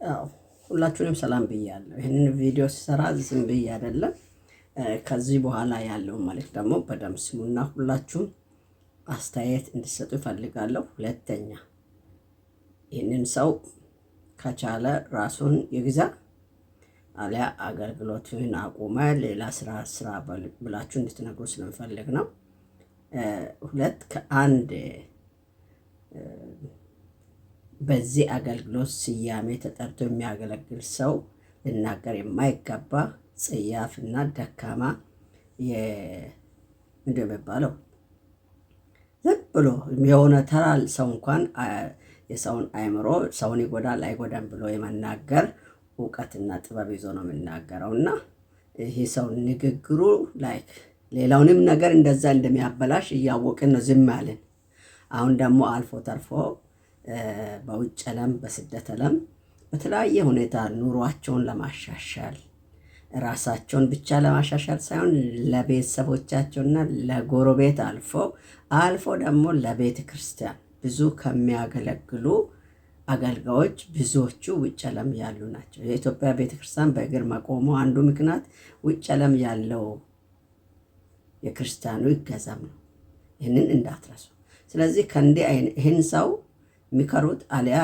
አዎ ሁላችሁንም ሰላም ብያለሁ። ይህንን ቪዲዮ ስሰራ ዝም ብዬ አይደለም። ከዚህ በኋላ ያለው መልእክት ደግሞ በደንብ ስሙና ሁላችሁም አስተያየት እንድትሰጡ እፈልጋለሁ። ሁለተኛ ይህንን ሰው ከቻለ ራሱን ይግዛ፣ አሊያ አገልግሎቱን አቁመ ሌላ ስራ ብላችሁ እንድትነግሩ ስለምፈልግ ነው። ሁለት ከአንድ በዚህ አገልግሎት ስያሜ ተጠርቶ የሚያገለግል ሰው ልናገር የማይገባ ጽያፍና ደካማ ምንድን ነው የሚባለው ዝም ብሎ የሆነ ተራ ሰው እንኳን የሰውን አእምሮ ሰውን ይጎዳል አይጎዳም ብሎ የመናገር እውቀትና ጥበብ ይዞ ነው የሚናገረው። እና ይሄ ሰው ንግግሩ ላይክ ሌላውንም ነገር እንደዛ እንደሚያበላሽ እያወቅን ነው ዝም ያለን። አሁን ደግሞ አልፎ ተርፎ በውጭ ዓለም በስደት ዓለም በተለያየ ሁኔታ ኑሯቸውን ለማሻሻል ራሳቸውን ብቻ ለማሻሻል ሳይሆን ለቤተሰቦቻቸውና ለጎረቤት አልፎ ደግሞ ለቤተ ክርስቲያን ብዙ ከሚያገለግሉ አገልጋዮች ብዙዎቹ ውጭ ዓለም ያሉ ናቸው። የኢትዮጵያ ቤተ ክርስቲያን በእግር መቆሙ አንዱ ምክንያት ውጭ ዓለም ያለው የክርስቲያኑ ይገዛም ነው። ይህንን እንዳትረሱ። ስለዚህ ከእንዲህ አይነት ይህን ሰው የሚከሩት አሊያ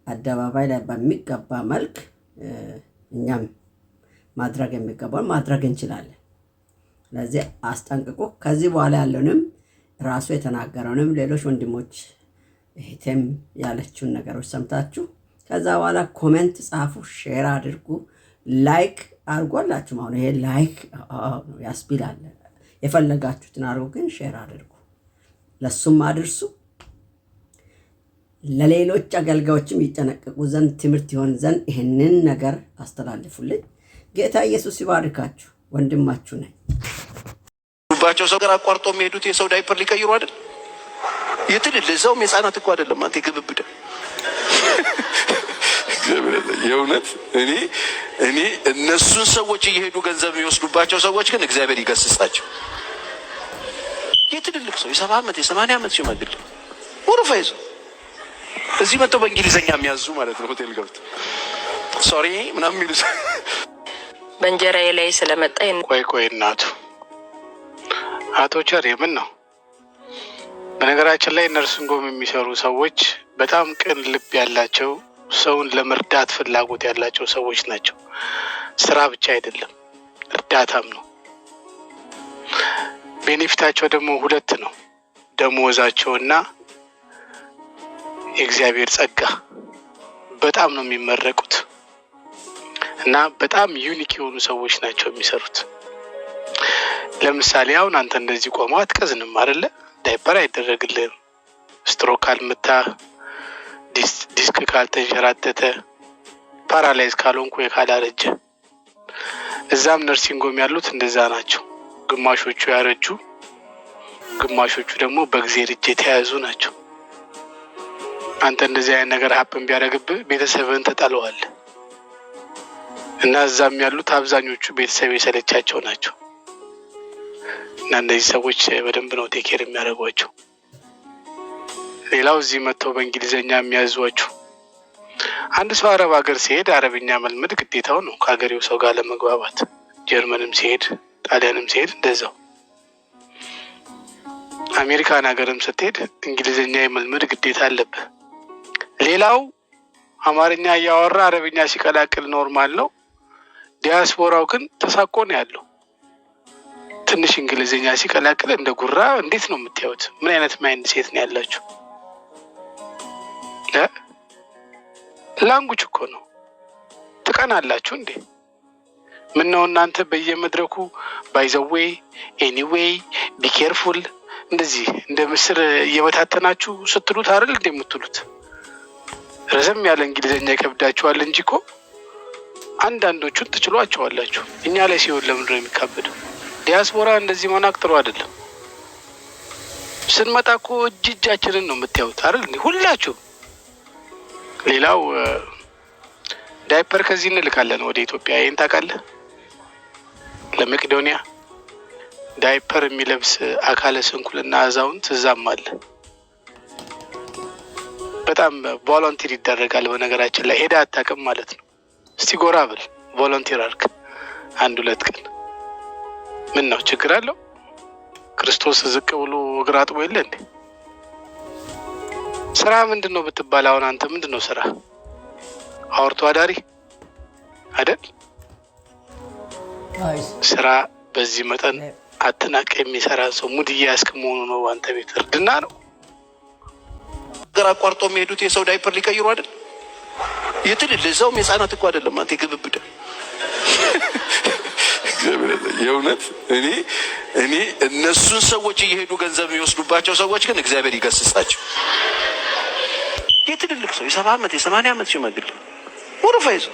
አደባባይ ላይ በሚገባ መልክ እኛም ማድረግ የሚገባውን ማድረግ እንችላለን። ስለዚህ አስጠንቅቁ። ከዚህ በኋላ ያለውንም ራሱ የተናገረውንም ሌሎች ወንድሞች እህቴም ያለችውን ነገሮች ሰምታችሁ ከዛ በኋላ ኮሜንት ጻፉ፣ ሼር አድርጉ፣ ላይክ አድርጓላችሁ። አሁን ይሄ ላይክ ያስቢላል። የፈለጋችሁትን አድርጉ፣ ግን ሼር አድርጉ፣ ለሱም አድርሱ። ለሌሎች አገልጋዮችም ይጠነቀቁ ዘንድ ትምህርት ይሆን ዘንድ ይህንን ነገር አስተላልፉልኝ። ጌታ ኢየሱስ ይባርካችሁ። ወንድማችሁ ነኝ። ባቸው ሰው ጋር አቋርጦ የሚሄዱት የሰው ዳይፐር ሊቀይሩ አይደል? የትልል ሰውም የህፃናት እኮ አይደለም። አንተ ግብብደ የእውነት እኔ እነሱን ሰዎች እየሄዱ ገንዘብ የሚወስዱባቸው ሰዎች ግን እግዚአብሔር ይገስጻቸው። የትልልቅ ሰው የ70 ዓመት የ80 ዓመት ሽማግሌ ወረፋ ይዞ እዚህ መጥተው በእንግሊዘኛ የሚያዙ ማለት ነው። ሆቴል ገብተው ሶሪ ምናምን የሚሉት በእንጀራዬ ላይ ስለመጣ ቆይ እናቱ አቶ ቸር የምን ነው? በነገራችን ላይ ነርሲንግ ሆም የሚሰሩ ሰዎች በጣም ቅን ልብ ያላቸው ሰውን ለመርዳት ፍላጎት ያላቸው ሰዎች ናቸው። ስራ ብቻ አይደለም እርዳታም ነው። ቤኔፊታቸው ደግሞ ሁለት ነው፣ ደሞዛቸውና የእግዚአብሔር ጸጋ። በጣም ነው የሚመረቁት እና በጣም ዩኒክ የሆኑ ሰዎች ናቸው የሚሰሩት። ለምሳሌ አሁን አንተ እንደዚህ ቆመው አትቀዝንም አይደለ? ዳይፐር አይደረግልህም። ስትሮክ ካልመታ፣ ዲስክ ካልተንሸራተተ፣ ፓራላይዝ ካልሆንኩ ወይ ካላረጀ፣ እዛም ነርሲንግ ሆም ያሉት እንደዛ ናቸው። ግማሾቹ ያረጁ፣ ግማሾቹ ደግሞ በእግዚአብሔር እጅ የተያዙ ናቸው። አንተ እንደዚህ አይነት ነገር ሀፕን ቢያደርግብህ ቤተሰብህን ተጣለዋለህ። እና እዛም ያሉት አብዛኞቹ ቤተሰብ የሰለቻቸው ናቸው። እና እነዚህ ሰዎች በደንብ ነው ቴኬር የሚያደርጓቸው። ሌላው እዚህ መጥተው በእንግሊዘኛ የሚያዟቸው። አንድ ሰው አረብ ሀገር ሲሄድ አረብኛ መልመድ ግዴታው ነው ከሀገሬው ሰው ጋር ለመግባባት። ጀርመንም ሲሄድ ጣሊያንም ሲሄድ እንደዛው። አሜሪካን ሀገርም ስትሄድ እንግሊዘኛ የመልመድ ግዴታ አለብህ። ሌላው አማርኛ እያወራ አረብኛ ሲቀላቅል ኖርማል ነው። ዲያስፖራው ግን ተሳቆ ነው ያለው። ትንሽ እንግሊዘኛ ሲቀላቅል እንደ ጉራ እንዴት ነው የምታዩት? ምን አይነት ማይንድ ሴት ነው ያላችሁ? ላንጉጅ እኮ ነው። ትቀናላችሁ እንዴ? ምን ነው እናንተ በየመድረኩ ባይ ዘ ዌይ ኤኒዌይ ቢ ኬርፉል እንደዚህ እንደ ምስር እየበታተናችሁ ስትሉት አይደል እንደ የምትሉት? ረዘም ያለ እንግሊዘኛ ይከብዳችኋል እንጂ እኮ አንዳንዶቹን ትችሏቸዋላችሁ። እኛ ላይ ሲሆን ለምንድን ነው የሚካበደው? ዲያስፖራ እንደዚህ መናቅ ጥሩ አይደለም። ስንመጣ እኮ እጃችንን ነው የምታዩት አይደል እንዴ ሁላችሁ። ሌላው ዳይፐር ከዚህ እንልካለን ወደ ኢትዮጵያ። ይሄን ታውቃለህ? ለመቄዶንያ ዳይፐር የሚለብስ አካለ ስንኩልና አዛውንት እዛም አለ። በጣም ቮለንቲር ይደረጋል። በነገራችን ላይ ሄዳ አታውቅም ማለት ነው። እስቲ ጎራ ብል ቮለንቲር አድርግ 1-2 ቀን። ምን ነው ችግር አለው? ክርስቶስ ዝቅ ብሎ እግር አጥቦ የለ እንዴ? ስራ ምንድን ነው ብትባል አሁን አንተ ምንድን ነው ስራ? አውርቶ አዳሪ አይደል? ስራ በዚህ መጠን አትናቅ። የሚሰራ ሰው ሙድ እያያዝክ መሆኑ ነው። አንተ ቤት እርድና ነው። ሀገር አቋርጦ የሚሄዱት የሰው ዳይፐር ሊቀይሩ አይደል? የትልል እዛውም የህፃናት እኮ አይደለም። አንተ ግብብደ የእውነት እኔ እነሱን ሰዎች እየሄዱ ገንዘብ የሚወስዱባቸው ሰዎች ግን እግዚአብሔር ይገስጻቸው። የትልልቅ ሰው የ70 ዓመት የ80 ዓመት ሽማግሌ ወረፋ ይዞ